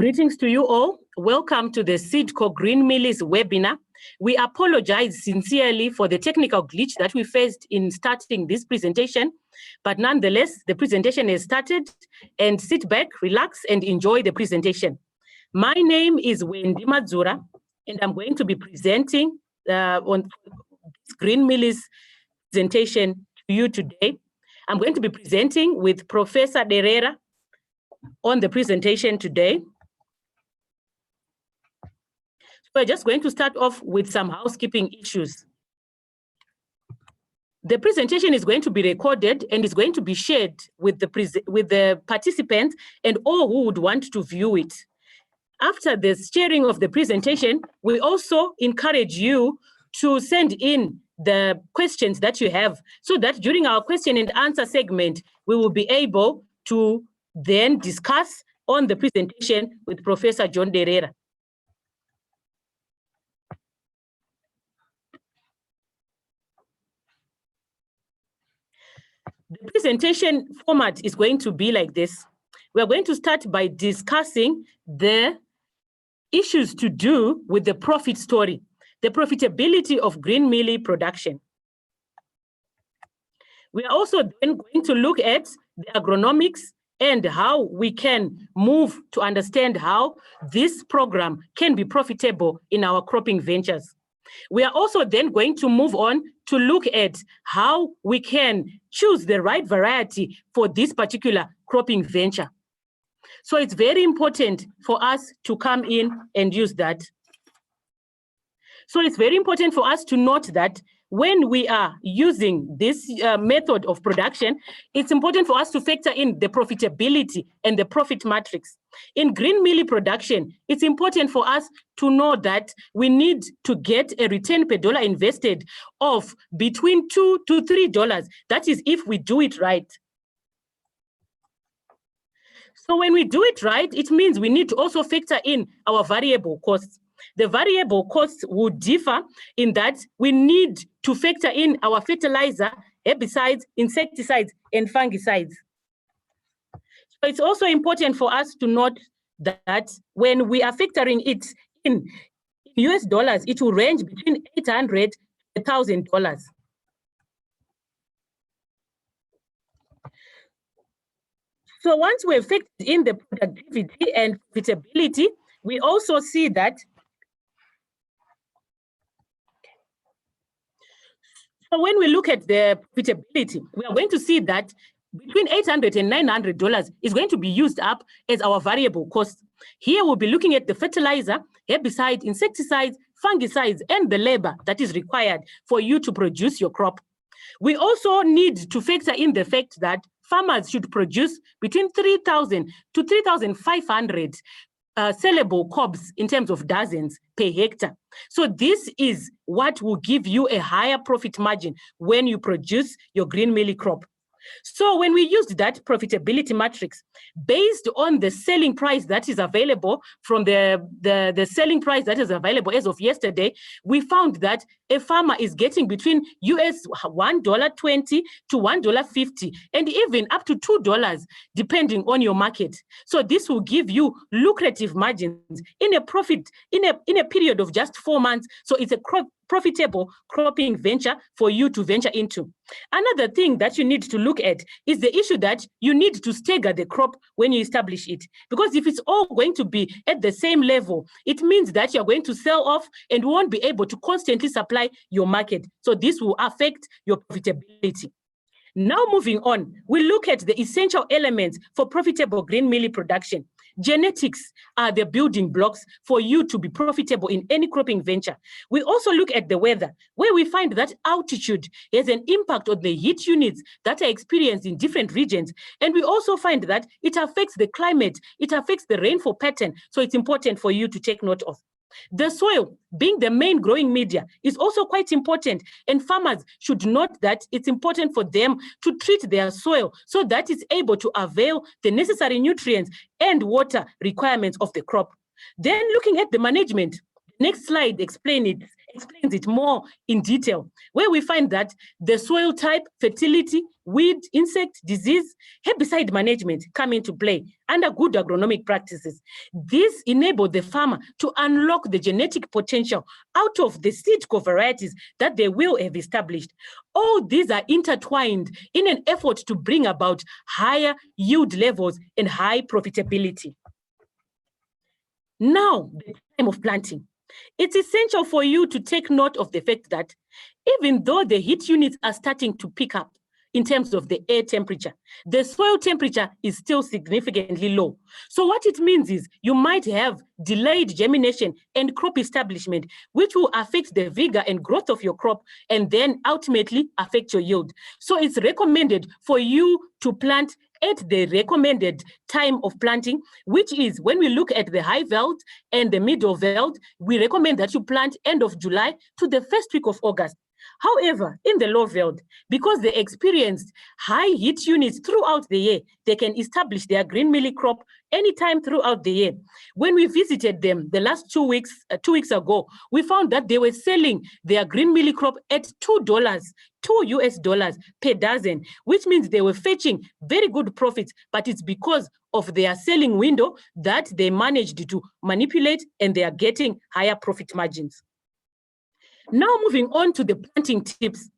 Greetings to you all. Welcome to the Seedco Green Mealies webinar. We apologize sincerely for the technical glitch that we faced in starting this presentation, but nonetheless, the presentation has started, and sit back, relax, and enjoy the presentation. My name is Wendy Madzura, and I'm going to be presenting on Green Mealies presentation to you today. I'm going to be presenting with Professor Derera on the presentation today. We're just going to start off with some housekeeping issues. The presentation is going to be recorded and is going to be shared with the participants and all who would want to view it. After the sharing of the presentation, we also encourage you to send in the questions that you have so that during our question and answer segment, we will be able to then discuss on the presentation with Professor John Derera. The presentation format is going to be like this. We are going to start by discussing the issues to do with the profit story, the profitability of green mealie production. We are also then going to look at the agronomics and how we can move to understand how this program can be profitable in our cropping ventures. We are also then going to move on to look at how we can choose the right variety for this particular cropping venture. So it's very important for us to come in and use that. So it's very important for us to note that when we are using this method of production, it's important for us to factor in the profitability and the profit matrix. In green mealie production, it's important for us to know that we need to get a return per dollar invested of between $2 to $3. That is if we do it right. So when we do it right, it means we need to also factor in our variable costs. The variable costs would differ in that we need to factor in our fertilizer, herbicides, insecticides, and fungicides. So it's also important for us to note that when we are factoring it in US dollars, it will range between $800 to $1,000. So once we've factored in the productivity and profitability, we also see that so when we look at the profitability, we are going to see that between $800 and $900 is going to be used up as our variable cost. Here we'll be looking at the fertilizer, herbicide, insecticides, fungicides, and the labor that is required for you to produce your crop. We also need to factor in the fact that farmers should produce between 3,000 to 3,500 sellable cobs in terms of dozens per hectare. So this is what will give you a higher profit margin when you produce your green mealie crop. So when we used that profitability matrix, based on the selling price that is available from the selling price that is available as of yesterday, we found that a farmer is getting between US $1.20 to $1.50, and even up to $2, depending on your market. So this will give you lucrative margins in a period of just 4 months. So it's a profitable cropping venture for you to venture into. Another thing that you need to look at is the issue that you need to stagger the crop when you establish it. Because if it's all going to be at the same level, it means that you're going to sell off and won't be able to constantly supply your market. So this will affect your profitability. Now moving on, we look at the essential elements for profitable green mealie production. Genetics are the building blocks for you to be profitable in any cropping venture. We also look at the weather, where we find that altitude has an impact on the heat units that are experienced in different regions. And we also find that it affects the climate, it affects the rainfall pattern. So it's important for you to take note of. The soil, being the main growing media, is also quite important, and farmers should note that it's important for them to treat their soil so that it's able to avail the necessary nutrients and water requirements of the crop. Then looking at the management Next slide explains it more in detail, where we find that the soil type, fertility, weed, insect, disease, herbicide management come into play under good agronomic practices. This enables the farmer to unlock the genetic potential out of the seed varieties that they will have established. All these are intertwined in an effort to bring about higher yield levels and high profitability. Now, the time of planting. It's essential for you to take note of the fact that even though the heat units are starting to pick up in terms of the air temperature, the soil temperature is still significantly low. So what it means is you might have delayed germination and crop establishment, which will affect the vigor and growth of your crop and then ultimately affect your yield. So it's recommended for you to plant at the recommended time of planting, which is when we look at the high veld and the middle veld, we recommend that you plant end of July to the first week of August. However, in the low veld, because they experienced high heat units throughout the year, they can establish their green mealie crop anytime throughout the year. When we visited them the last 2 weeks ago, we found that they were selling their green mealie crop at $2 US per dozen, which means they were fetching very good profits, but it's because of their selling window that they managed to manipulate and they are getting higher profit margins. Now moving on to the planting tips.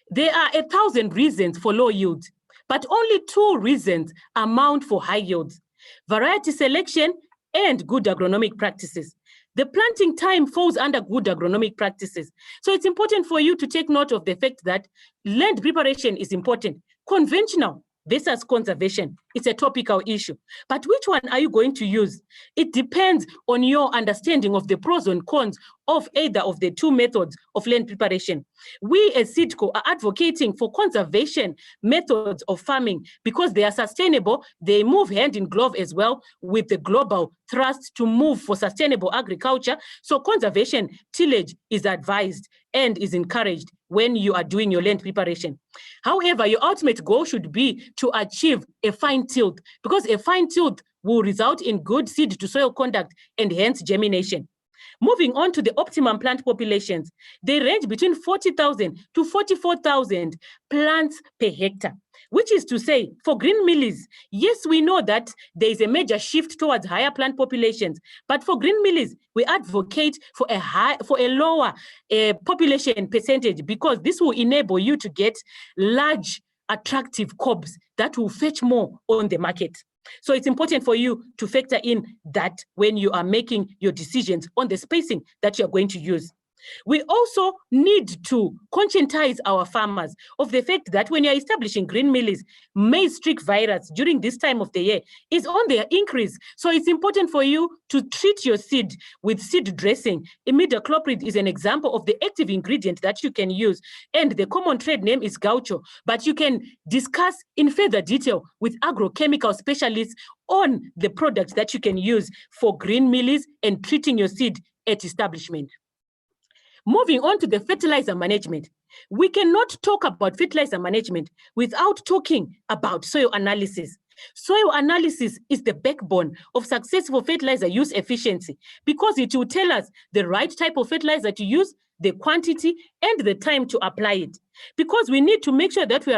There are 1,000 reasons for low yield, but only 2 reasons amount for high yields: variety selection and good agronomic practices. The planting time falls under good agronomic practices. So it's important for you to take note of the fact that land preparation is important. Conventional versus conservation, it's a topical issue. But which one are you going to use? It depends on your understanding of the pros and cons of either of the 2 methods of land preparation. We as SEEDCO are advocating for conservation methods of farming because they are sustainable. They move hand in glove as well with the global thrust to move for sustainable agriculture. So conservation tillage is advised and is encouraged when you are doing your land preparation. However, your ultimate goal should be to achieve a fine tilt, because a fine tilt will result in good seed to soil contact and hence germination. Moving on to the optimum plant populations, they range between 40,000 to 44,000 plants per hectare, which is to say, for green mealies, yes, we know that there is a major shift towards higher plant populations, but for green mealies, we advocate for a lower population percentage, because this will enable you to get large, attractive cobs that will fetch more on the market. So it's important for you to factor in that when you are making your decisions on the spacing that you're going to use. We also need to conscientize our farmers of the fact that when you're establishing green mealies, maize streak virus during this time of the year is on their increase. So it's important for you to treat your seed with seed dressing. Imidacloprid is an example of the active ingredient that you can use, and the common trade name is gaucho, but you can discuss in further detail with agrochemical specialists on the products that you can use for green mealies and treating your seed at establishment. Moving on to the fertilizer management. We cannot talk about fertilizer management without talking about soil analysis. Soil analysis is the backbone of successful fertilizer use efficiency, because it will tell us the right type of fertilizer to use, the quantity, and the time to apply it. Because we need to make sure that we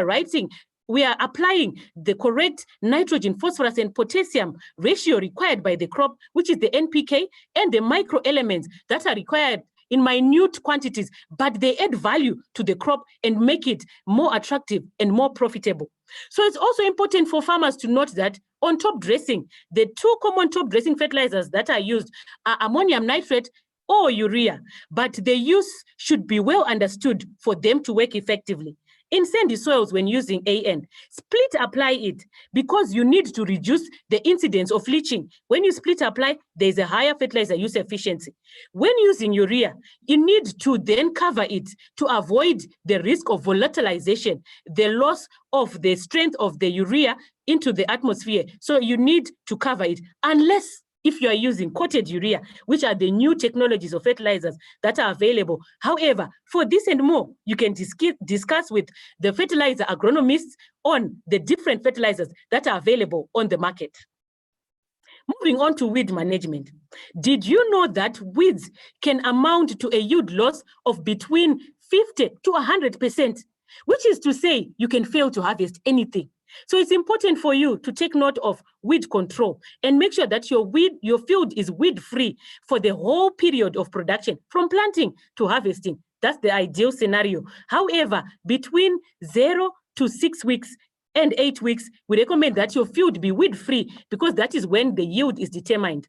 are applying the correct nitrogen, phosphorus, and potassium ratio required by the crop, which is the NPK, and the microelements that are required in minute quantities, but they add value to the crop and make it more attractive and more profitable. So it's also important for farmers to note that on top dressing, the 2 common top dressing fertilizers that are used are ammonium nitrate or urea, but the use should be well understood for them to work effectively. In sandy soils, when using AN, split apply it, because you need to reduce the incidence of leaching. When you split apply, there's a higher fertilizer use efficiency. When using urea, you need to then cover it to avoid the risk of volatilization, the loss of the strength of the urea into the atmosphere. So you need to cover it, unless if you are using coated urea, which are the new technologies of fertilizers that are available. However, for this and more, you can discuss with the fertilizer agronomists on the different fertilizers that are available on the market. Moving on to weed management. Did you know that weeds can amount to a yield loss of between 50 to 100%, which is to say you can fail to harvest anything. So it's important for you to take note of weed control and make sure that your field is weed-free for the whole period of production, from planting to harvesting. That's the ideal scenario. However, between 0 to 6 weeks and 8 weeks, we recommend that your field be weed-free because that is when the yield is determined.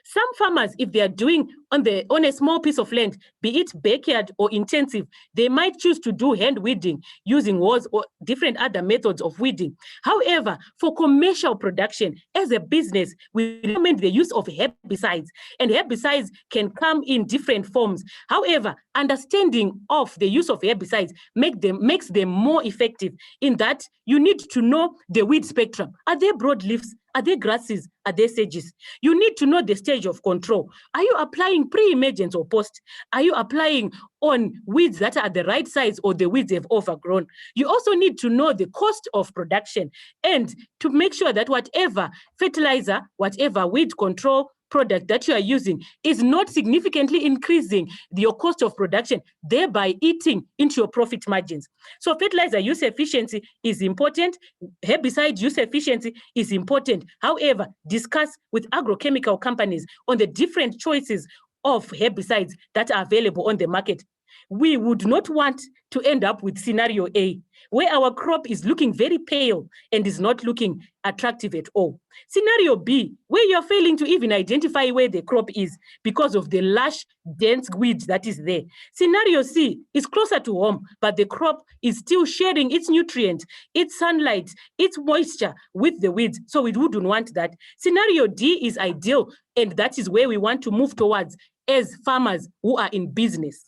Some farmers, if they are doing on a small piece of land, be it backyard or intensive, they might choose to do hand weeding using walls or different other methods of weeding. However, for commercial production, as a business, we recommend the use of herbicides, and herbicides can come in different forms. However, understanding of the use of herbicides makes them more effective in that you need to know the weed spectrum. Are they broadleafs? Are they grasses? Are they sedges? You need to know the stage of control. Are you applying pre-emergence or post? Are you applying on weeds that are the right size or the weeds have overgrown? You also need to know the cost of production and to make sure that whatever fertilizer, whatever weed control product that you are using is not significantly increasing your cost of production, thereby eating into your profit margins. So fertilizer use efficiency is important. Herbicide use efficiency is important. However, discuss with agrochemical companies on the different choices of herbicides that are available on the market. We would not want to end up with scenario A, where our crop is looking very pale and is not looking attractive at all. Scenario B, where you're failing to even identify where the crop is because of the lush, dense weed that is there. Scenario C is closer to home, but the crop is still sharing its nutrients, its sunlight, its moisture with the weeds, so we wouldn't want that. Scenario D is ideal, and that is where we want to move towards as farmers who are in business.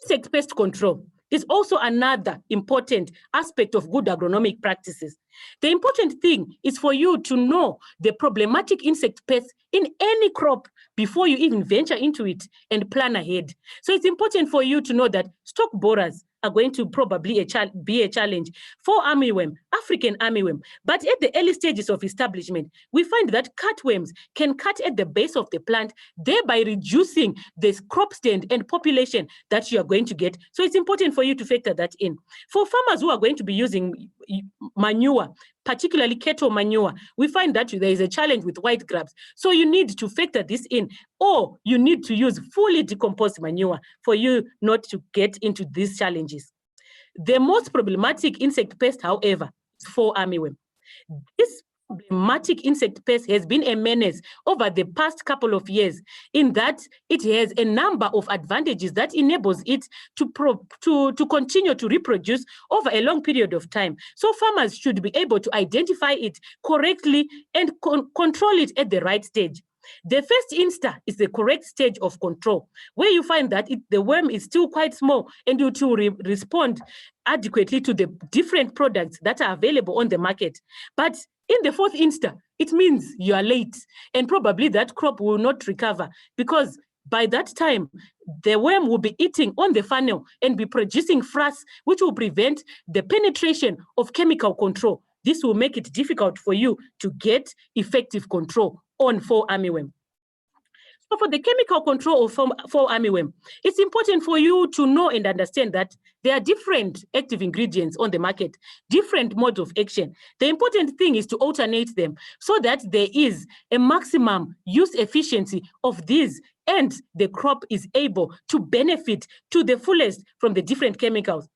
Insect pest control is also another important aspect of good agronomic practices. The important thing is for you to know the problematic insect pests in any crop before you even venture into it and plan ahead. So it's important for you to know that stalk borers are going to probably be a challenge for armyworm, African armyworm. But at the early stages of establishment, we find that cutworms can cut at the base of the plant, thereby reducing the crop stand and population that you are going to get. So it's important for you to factor that in. For farmers who are going to be using manure, particularly cattle manure, we find that there is a challenge with white grubs. So you need to factor this in, or you need to use fully decomposed manure for you not to get into these challenges. The most problematic insect pest, however, is fall armyworm. This problematic insect pest has been a menace over the past couple of years, in that it has a number of advantages that enables it to continue to reproduce over a long period of time. So farmers should be able to identify it correctly and control it at the right stage. The first insta is the correct stage of control, where you find that the worm is still quite small and you to respond adequately to the different products that are available on the market. But in the fourth insta, it means you are late, and probably that crop will not recover, because by that time, the worm will be eating on the funnel and be producing frass, which will prevent the penetration of chemical control. This will make it difficult for you to get effective control on fall armyworm. So for the chemical control of fall armyworm, it's important for you to know and understand that there are different active ingredients on the market, different modes of action. The important thing is to alternate them so that there is a maximum use efficiency of these, and the crop is able to benefit to the fullest from the different chemicals.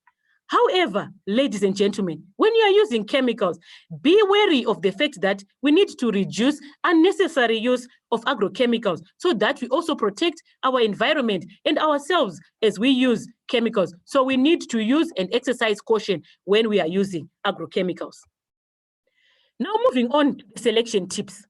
However, ladies and gentlemen, when you are using chemicals, be wary of the fact that we need to reduce unnecessary use of agrochemicals so that we also protect our environment and ourselves as we use chemicals. So we need to use and exercise caution when we are using agrochemicals. Now moving on to the selection tips.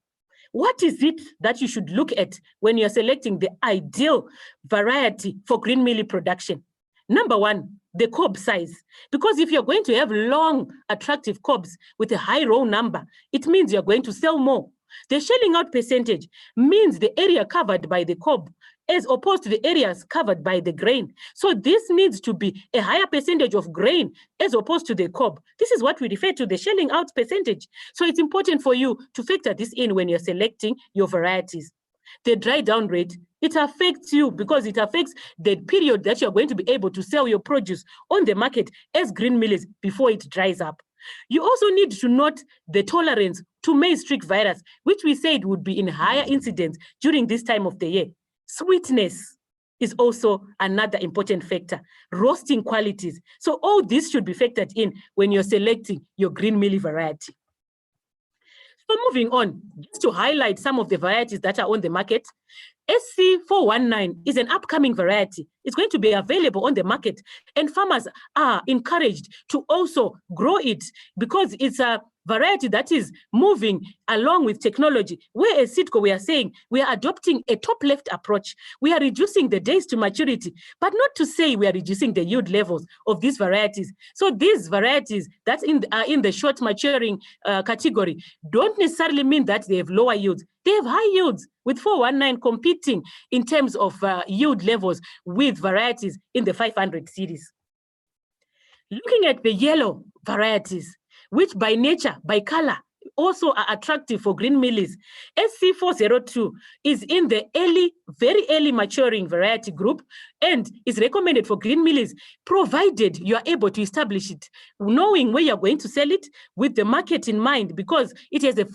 What is it that you should look at when you're selecting the ideal variety for green mealie production? Number one, the cob size. Because if you're going to have long, attractive cobs with a high row number, it means you're going to sell more. The shelling out percentage means the area covered by the cob as opposed to the areas covered by the grain. So this needs to be a higher percentage of grain as opposed to the cob. This is what we refer to the shelling out percentage. So it's important for you to factor this in when you're selecting your varieties. The dry down rate, it affects you because it affects the period that you're going to be able to sell your produce on the market as green mealies before it dries up. You also need to note the tolerance to maize streak virus, which we said would be in higher incidence during this time of the year. Sweetness is also another important factor. Roasting qualities. So all this should be factored in when you're selecting your green mealie variety. So moving on, just to highlight some of the varieties that are on the market, SC419 is an upcoming variety. It's going to be available on the market, and farmers are encouraged to also grow it because it's a variety that is moving along with technology. Where as Sitco, we are saying we are adopting a top-left approach. We are reducing the days to maturity, but not to say we are reducing the yield levels of these varieties. So these varieties that are in the short maturing category don't necessarily mean that they have lower yields. They have high yields, with 419 competing in terms of yield levels with varieties in the 500 series. Looking at the yellow varieties, which by nature, by color, also are attractive for green mealies. SC402 is in the early, very early maturing variety group and is recommended for green mealies, provided you are able to establish it, knowing where you're going to sell it with the market in mind, because it has a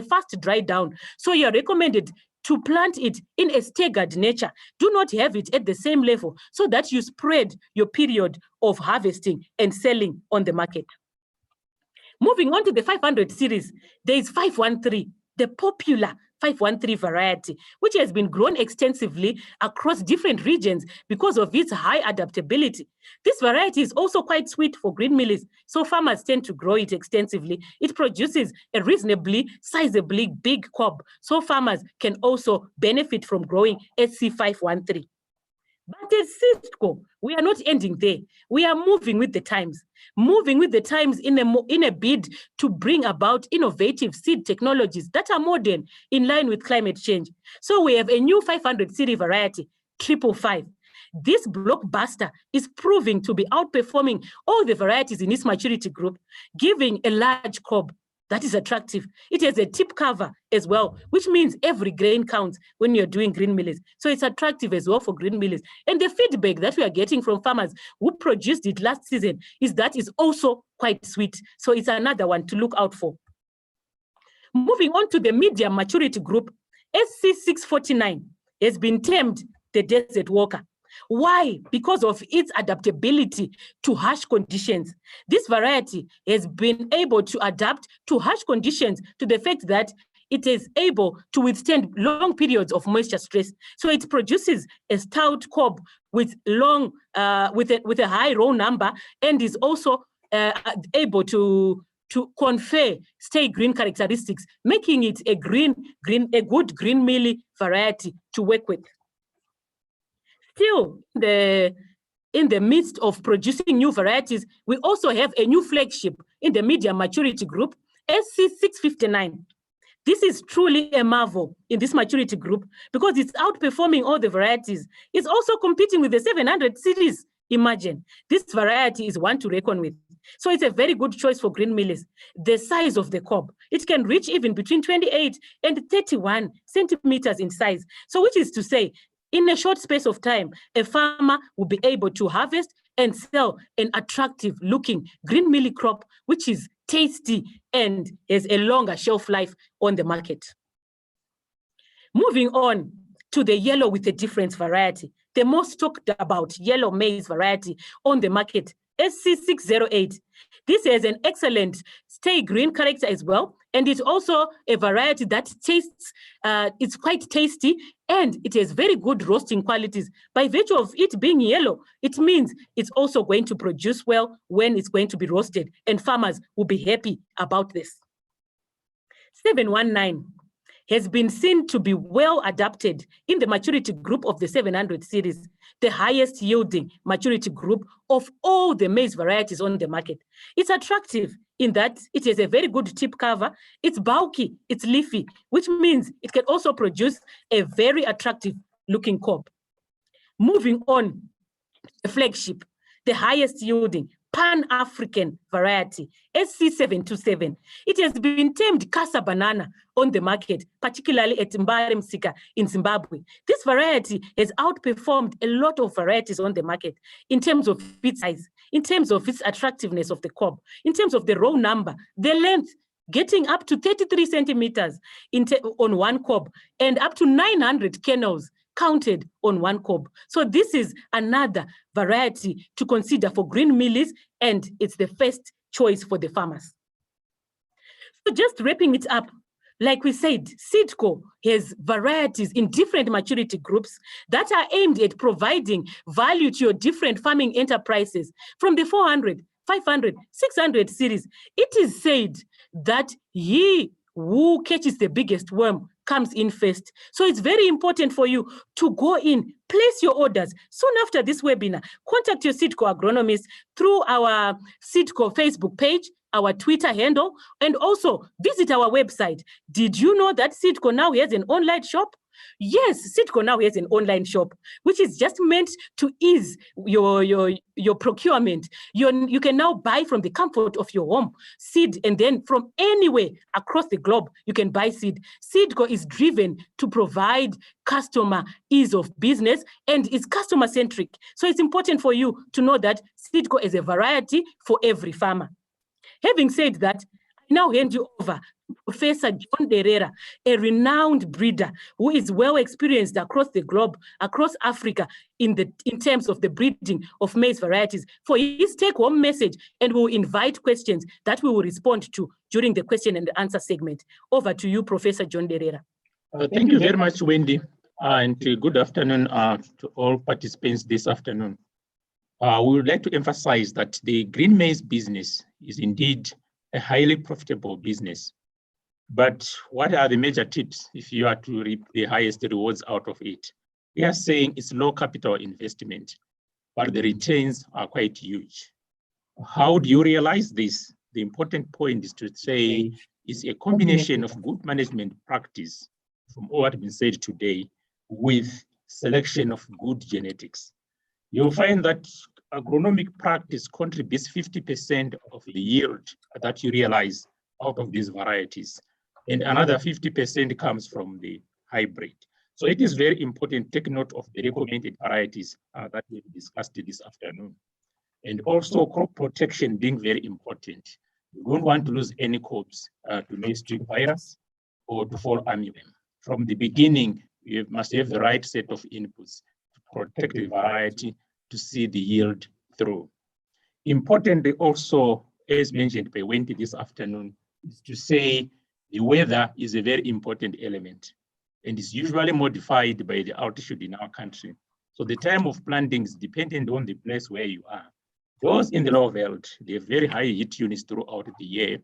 fast dry down. So you're recommended to plant it in a staggered nature. Do not have it at the same level so that you spread your period of harvesting and selling on the market. Moving on to the 500 series, there is 513, the popular 513 variety, which has been grown extensively across different regions because of its high adaptability. This variety is also quite sweet for green mealies, so farmers tend to grow it extensively. It produces a reasonably sizably big cob, so farmers can also benefit from growing SC513. But at Sitco, we are not ending there. We are moving with the times in a bid to bring about innovative seed technologies that are modern in line with climate change. So we have a new 500 series variety, 555. This blockbuster is proving to be outperforming all the varieties in its maturity group, giving a large cob that is attractive. It has a tip cover as well, which means every grain counts when you're doing green mealies. So it's attractive as well for green mealies. And the feedback that we are getting from farmers who produced it last season is that it's also quite sweet. So it's another one to look out for. Moving on to the medium maturity group, SC649 has been termed the desert walker. Why? Because of its adaptability to harsh conditions. This variety has been able to adapt to harsh conditions to the fact that it is able to withstand long periods of moisture stress. So it produces a stout cob with with a high row number, and is also able to confer stay green characteristics, making it a good green mealie variety to work with. Still, in the midst of producing new varieties, we also have a new flagship in the medium maturity group, SC659. This is truly a marvel in this maturity group because it's outperforming all the varieties. It's also competing with the 700 series. Imagine, this variety is one to reckon with. So it's a very good choice for green mealies. The size of the cob, it can reach even between 28 and 31 centimeters in size. So which is to say, in a short space of time, a farmer will be able to harvest and sell an attractive looking green mealie crop, which is tasty and has a longer shelf life on the market. Moving on to the yellow with a difference variety, the most talked about yellow maize variety on the market, SC608. This has an excellent stay green character as well, and it's also a variety that tastes, it's quite tasty, and it has very good roasting qualities. By virtue of it being yellow, it means it's also going to produce well when it's going to be roasted, and farmers will be happy about this. 719 has been seen to be well adapted in the maturity group of the 700 series, the highest yielding maturity group of all the maize varieties on the market. It's attractive in that it has a very good tip cover. It's bulky, it's leafy, which means it can also produce a very attractive looking cob. Moving on, the flagship, the highest yielding Pan-African variety, SC727. It has been termed Casa Banana on the market, particularly at Mbare Msika in Zimbabwe. This variety has outperformed a lot of varieties on the market in terms of its size, in terms of its attractiveness of the cob, in terms of the row number, the length, getting up to 33 centimeters on one cob and up to 900 kernels counted on one cob. So this is another variety to consider for green mealies, and it's the first choice for the farmers. So just wrapping it up, like we said, Seedco has varieties in different maturity groups that are aimed at providing value to your different farming enterprises from the 400, 500, 600 series. It is said that he who catches the biggest worm comes in first. So it's very important for you to go in, place your orders. Soon after this webinar, contact your Seedco agronomist through our Seedco Facebook page, our Twitter handle, and also visit our website. Did you know that Seedco now has an online shop? Yes, Seedco now has an online shop, which is just meant to ease your procurement. You can now buy from the comfort of your home seed, and then from anywhere across the globe, you can buy seed. Seedco is driven to provide customer ease of business and is customer centric. So it's important for you to know that Seedco is a variety for every farmer. Having said that, I now hand you over to Professor John Derera, a renowned breeder who is well experienced across the globe, across Africa, in terms of the breeding of maize varieties, for his take-home message, and will invite questions that we will respond to during the question and answer segment. Over to you, Professor John Derera. Thank you very much, Wendy, and good afternoon to all participants this afternoon. We would like to emphasize that the green maize business is indeed a highly profitable business. But what are the major tips if you are to reap the highest rewards out of it? We are saying it's low capital investment, but the returns are quite huge. How do you realize this? The important point is to say it's a combination of good management practice from what has been said today with selection of good genetics. You'll find that agronomic practice contributes 50% of the yield that you realize out of these varieties, and another 50% comes from the hybrid. So it is very important to take note of the recommended varieties that we've discussed this afternoon. And also crop protection being very important. You don't want to lose any crops to maize streak virus or to fall armyworm. From the beginning, you must have the right set of inputs to protect the variety to see the yield through. Importantly also, as mentioned by Wendy this afternoon, is to say the weather is a very important element and is usually modified by the altitude in our country. So the time of planting is dependent on the place where you are. Those in the low veld, they have very high heat units throughout the year.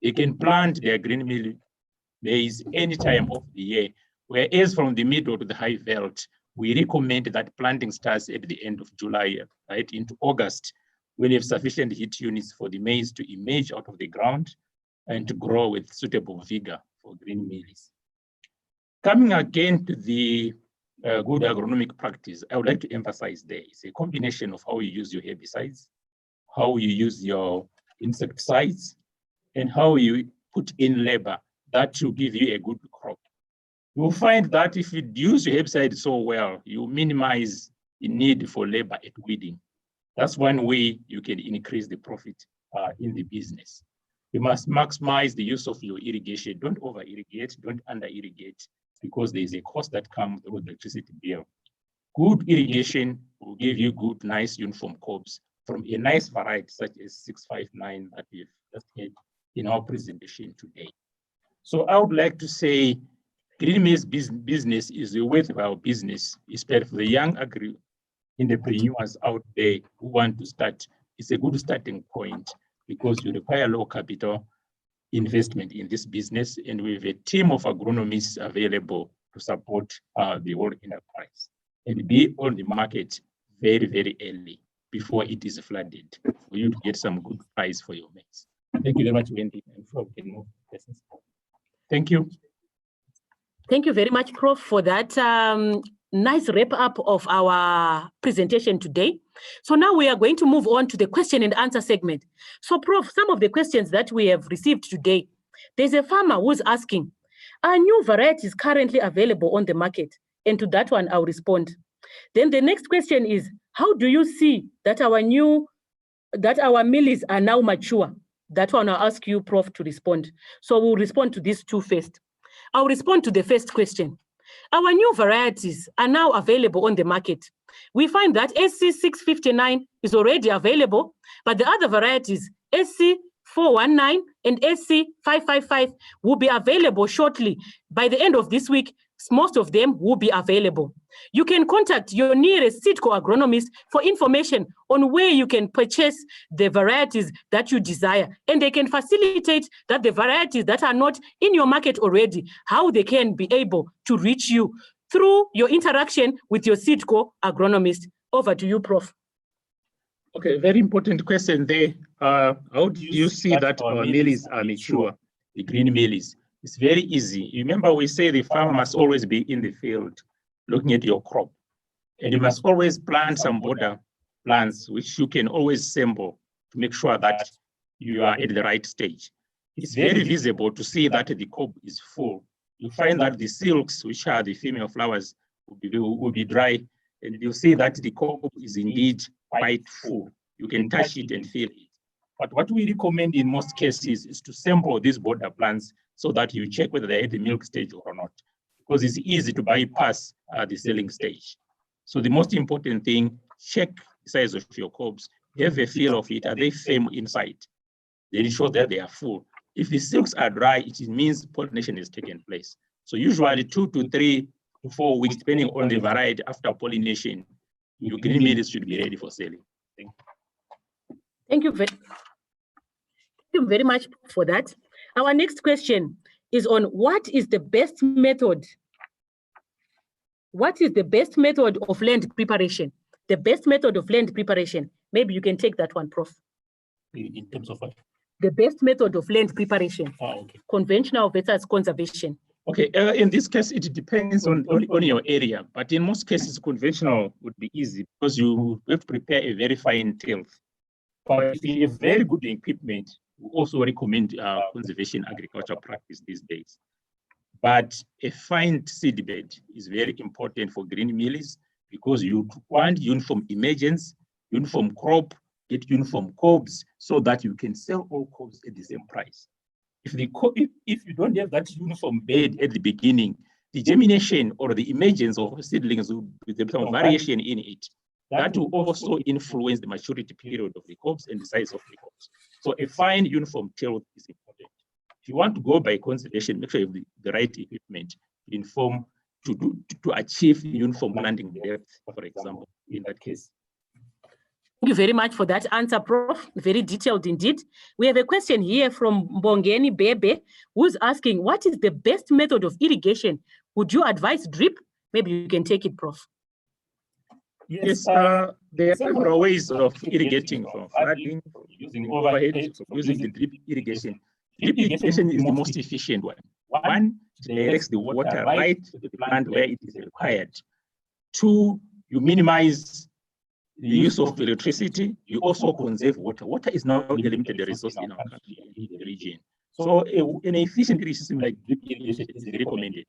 They can plant their green maize any time of the year, whereas from the middle to the high veld, we recommend that planting starts at the end of July, right into August, when you have sufficient heat units for the maize to emerge out of the ground and to grow with suitable vigor for green mealies. Coming again to the good agronomic practice, I would like to emphasize there is a combination of how you use your herbicides, how you use your insecticides, and how you put in labor that will give you a good crop. You'll find that if you use your herbicide so well, you minimize the need for labor at weeding. That's one way you can increase the profit in the business. You must maximize the use of your irrigation. Don't over-irrigate, don't under-irrigate, because there is a cost that comes with the electricity bill. Good irrigation will give you good, nice, uniform crops from a nice variety such as 659 that we've just had in our presentation today. So I would like to say green maize business is a worthwhile business, especially for the young agri-entrepreneurs out there who want to start. It's a good starting point because you require low capital investment in this business, and we have a team of agronomists available to support the whole enterprise and be on the market very, very early before it is flooded for you to get some good price for your maize. Thank you very much, Wendy. And Prof, can move questions. Thank you. Thank you very much, Prof, for that nice wrap up of our presentation today. So now we are going to move on to the question and answer segment. So Prof, some of the questions that we have received today, there's a farmer who's asking, are new varieties currently available on the market? And to that one, I'll respond. Then the next question is, how do you see that our mealies are now mature? That one I'll ask you, Prof, to respond. So we'll respond to these two first. I'll respond to the first question. Our new varieties are now available on the market. We find that SC659 is already available, but the other varieties, SC419 and SC555, will be available shortly. By the end of this week, most of them will be available. You can contact your nearest Seedco agronomist for information on where you can purchase the varieties that you desire, and they can facilitate that the varieties that are not in your market already, how they can be able to reach you through your interaction with your Seedco agronomist. Over to you, Prof. Okay, very important question there. How do you see that our mealies are mature, the green mealies? It's very easy. You remember we say the farmer must always be in the field looking at your crop. And you must always plant some border plants, which you can always assemble to make sure that you are at the right stage. It's very visible to see that the cob is full. You find that the silks, which are the female flowers, will be dry, and you see that the cob is indeed quite full. You can touch it and feel it. But what we recommend in most cases is to sample these border plants so that you check whether they're at the milk stage or not, because it's easy to bypass the selling stage. So the most important thing, check the size of your cobs, have a feel of it. Are they firm inside? Then ensure that they are full. If the silks are dry, it means pollination has taken place. So usually 2 to 3 to 4 weeks, depending on the variety after pollination, your green mealies should be ready for selling. Thank you very much for that. Our next question is on what is the best method? What is the best method of land preparation? The best method of land preparation. Maybe you can take that one, Prof. In terms of what? The best method of land preparation. Okay. Conventional versus conservation. Okay, in this case, it depends on your area, but in most cases, conventional would be easy because you have to prepare a very fine tilth. But if you have very good equipment, we also recommend conservation agriculture practice these days. But a fine seedbed is very important for green mealies because you want uniform emergence, uniform crop, get uniform cobs so that you can sell all cobs at the same price. If you don't have that uniform bed at the beginning, the germination or the emergence of seedlings will be some variation in it. That will also influence the maturity period of the cobs and the size of the cobs. So a fine uniform tilth is important. If you want to go by conservation, make sure you have the right equipment to achieve uniform landing depth, for example, in that case. Thank you very much for that answer, Prof. Very detailed indeed. We have a question here from Mbongeni Bebe, who's asking, what is the best method of irrigation? Would you advise drip? Maybe you can take it, Prof. Yes, there are several ways of irrigating, from flooding, using overhead, using the drip irrigation. Drip irrigation is the most efficient one. One, it directs the water right to the plant where it is required. Two, you minimize the use of electricity. You also conserve water. Water is now a limited resource in our country, in the region. So an efficient irrigation system like drip irrigation is recommended.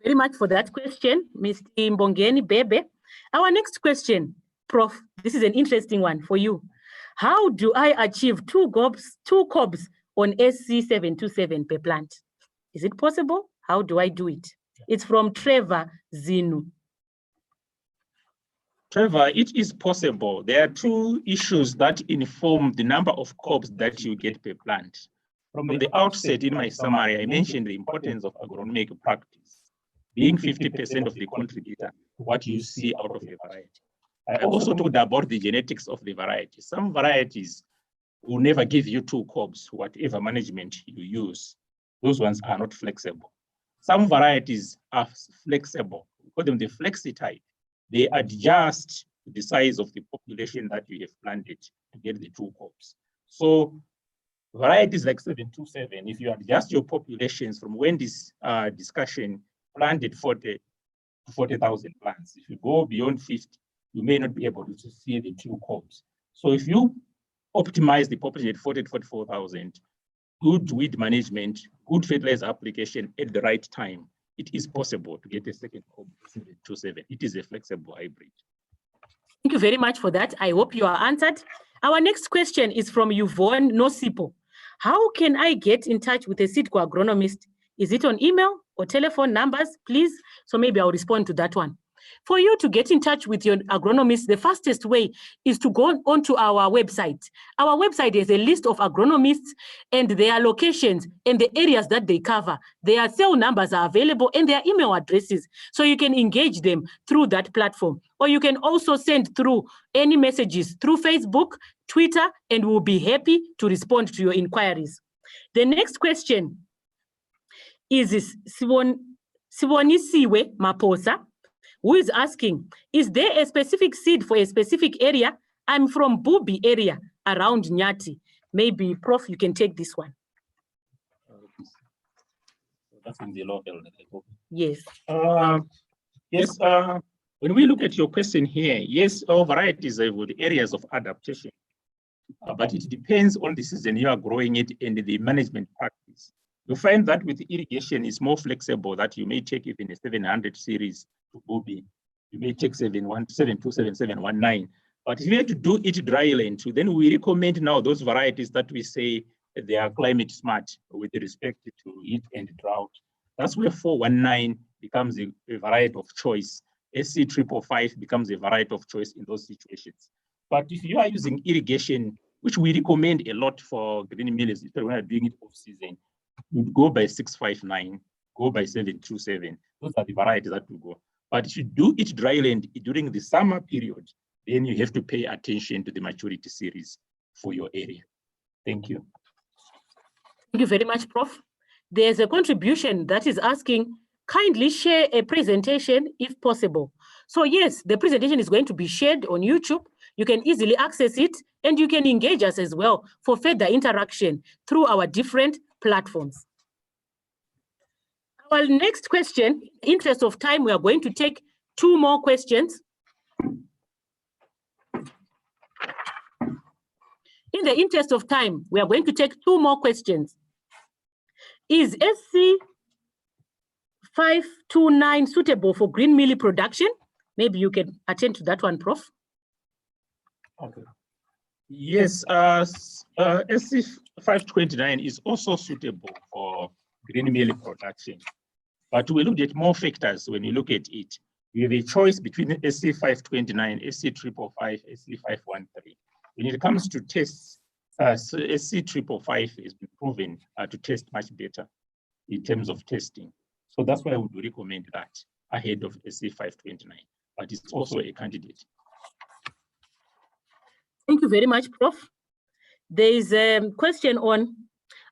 Very much for that question, Mr. Mbongeni Bebe. Our next question, Prof, this is an interesting one for you. How do I achieve two cobs on SC727 per plant? Is it possible? How do I do it? It's from Trevor Zinu. Trevor, it is possible. There are two issues that inform the number of cobs that you get per plant. From the outset in my summary, I mentioned the importance of agronomic practice being 50% of the contributor to what you see out of a variety. I also talked about the genetics of the variety. Some varieties will never give you two cobs, whatever management you use. Those ones are not flexible. Some varieties are flexible. We call them the flexi type. They adjust the size of the population that you have planted to get the two crops. So varieties like 727, if you adjust your populations from when this discussion planted 40,000 plants, if you go beyond 50, you may not be able to see the two crops. So if you optimize the population at 40 to 44,000, good weed management, good fertilizer application at the right time, it is possible to get a second crop 727. It is a flexible hybrid. Thank you very much for that. I hope you are answered. Our next question is from Yvonne Nosipo. How can I get in touch with a Seedco agronomist? Is it on email or telephone numbers, please? So maybe I'll respond to that one. For you to get in touch with your agronomist, the fastest way is to go onto our website. Our website is a list of agronomists and their locations and the areas that they cover. Their cell numbers are available and their email addresses. So you can engage them through that platform. Or you can also send through any messages through Facebook, Twitter, and we'll be happy to respond to your inquiries. The next question is Sibonisiwe Maposa, who is asking, is there a specific seed for a specific area? I'm from Bubi area around Nyati. Maybe, Prof, you can take this one. That's in the local. Yes. Yes. When we look at your question here, yes, all varieties are with areas of adaptation, but it depends on the season you are growing it and the management practice. You find that with irrigation, it's more flexible, that you may take even a 700 series to Bubi. You may take 727, 719. But if you have to do it dry land, so then we recommend now those varieties that we say they are climate smart with respect to heat and drought. That's where 419 becomes a variety of choice. SC 555 becomes a variety of choice in those situations. But if you are using irrigation, which we recommend a lot for green mealies, especially when you're doing it off season, you go by 659, go by 727. Those are the varieties that will go. But if you do it dry land during the summer period, then you have to pay attention to the maturity series for your area. Thank you. Thank you very much, Prof. There's a contribution that is asking, kindly share a presentation if possible. So yes, the presentation is going to be shared on YouTube. You can easily access it and you can engage us as well for further interaction through our different platforms. Our next question, in the interest of time, we are going to take two more questions. In the interest of time, we are going to take two more questions. Is SC 529 suitable for green mealie production? Maybe you can attend to that one, Prof. Okay. Yes, SC 529 is also suitable for green mealie production. But we looked at more factors when you look at it. You have a choice between SC 529, SC 555, SC 513. When it comes to tests, SC 555 has been proven to test much better in terms of testing. So that's why I would recommend that ahead of SC 529, but it's also a candidate. Thank you very much, Prof. There is a question on,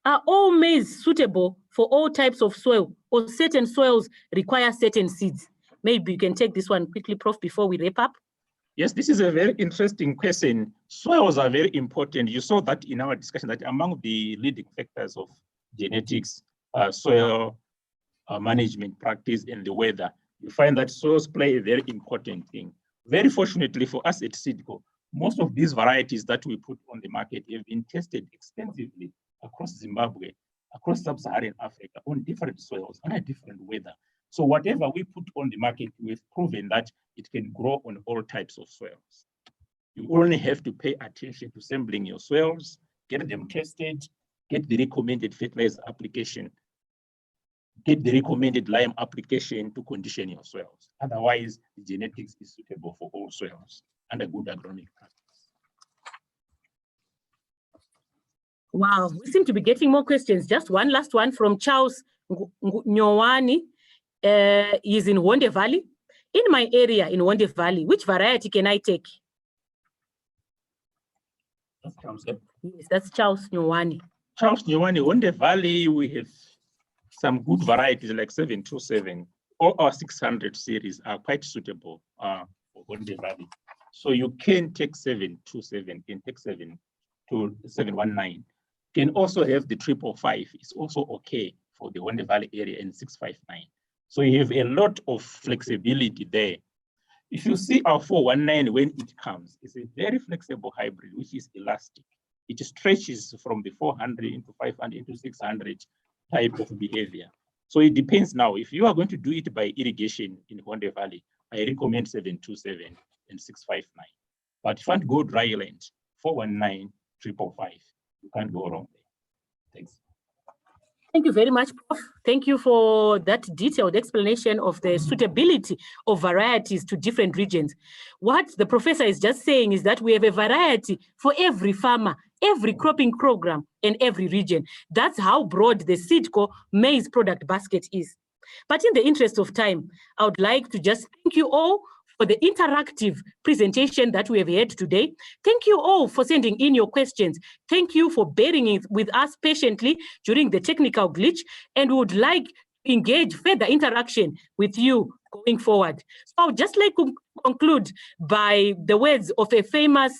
are all maize suitable for all types of soil, or certain soils require certain seeds? Maybe you can take this one quickly, Prof, before we wrap up. Yes, this is a very interesting question. Soils are very important. You saw that in our discussion that among the leading factors of genetics, soil management practice, and the weather, you find that soils play a very important thing. Very fortunately for us at Seedco, most of these varieties that we put on the market have been tested extensively across Zimbabwe, across sub-Saharan Africa, on different soils, under different weather. So whatever we put on the market, we've proven that it can grow on all types of soils. You only have to pay attention to sampling your soils, get them tested, get the recommended fertilizer application, get the recommended lime application to condition your soils. Otherwise, the genetics is suitable for all soils and a good agronomic practice. Wow, we seem to be getting more questions. Just one last one from Charles Nyowani. He's in Wonde Valley. In my area in Wonde Valley, which variety can I take? That's Charles. Yes, that's Charles Nyowani. Charles Nyowani, Wonde Valley, we have some good varieties like 727. All our 600 series are quite suitable for Wonde Valley. So you can take 727, can take 719. Can also have the 555. It's also okay for the Wonder Valley area, and 659. So you have a lot of flexibility there. If you see our 419 when it comes, it's a very flexible hybrid, which is elastic. It stretches from the 400 into 500 into 600 type of behavior. So it depends now. If you are going to do it by irrigation in Wonder Valley, I recommend 727 and 659. But if you want to go dry land, 419, 555. You can't go wrong there. Thanks. Thank you very much, Prof. Thank you for that detailed explanation of the suitability of varieties to different regions. What the professor is just saying is that we have a variety for every farmer, every cropping program, and every region. That's how broad the SEEDCO maize product basket is. But in the interest of time, I would like to just thank you all for the interactive presentation that we have had today. Thank you all for sending in your questions. Thank you for bearing with us patiently during the technical glitch, and we would like to engage further interaction with you going forward. So I would just like to conclude by the words of a famous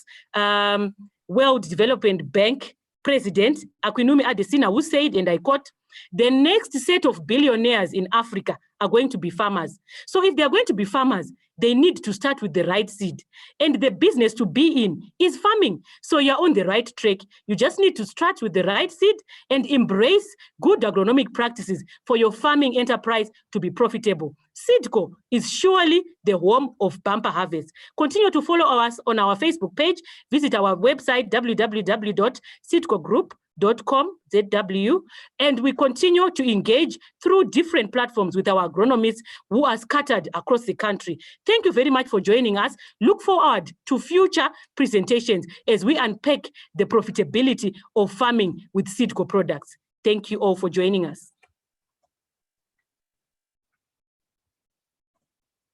World Development Bank president, Agronomic Adesina, who said, and I quote, "The next set of billionaires in Africa are going to be farmers. So if they're going to be farmers, they need to start with the right seed. And the business to be in is farming. So you're on the right track. You just need to start with the right seed and embrace good agronomic practices for your farming enterprise to be profitable. SEEDCO is surely the home of bumper harvest. Continue to follow us on our Facebook page. Visit our website, www.seedcogroup.com.zw, and we continue to engage through different platforms with our agronomists who are scattered across the country. Thank you very much for joining us. Look forward to future presentations as we unpack the profitability of farming with SEEDCO products. Thank you all for joining us.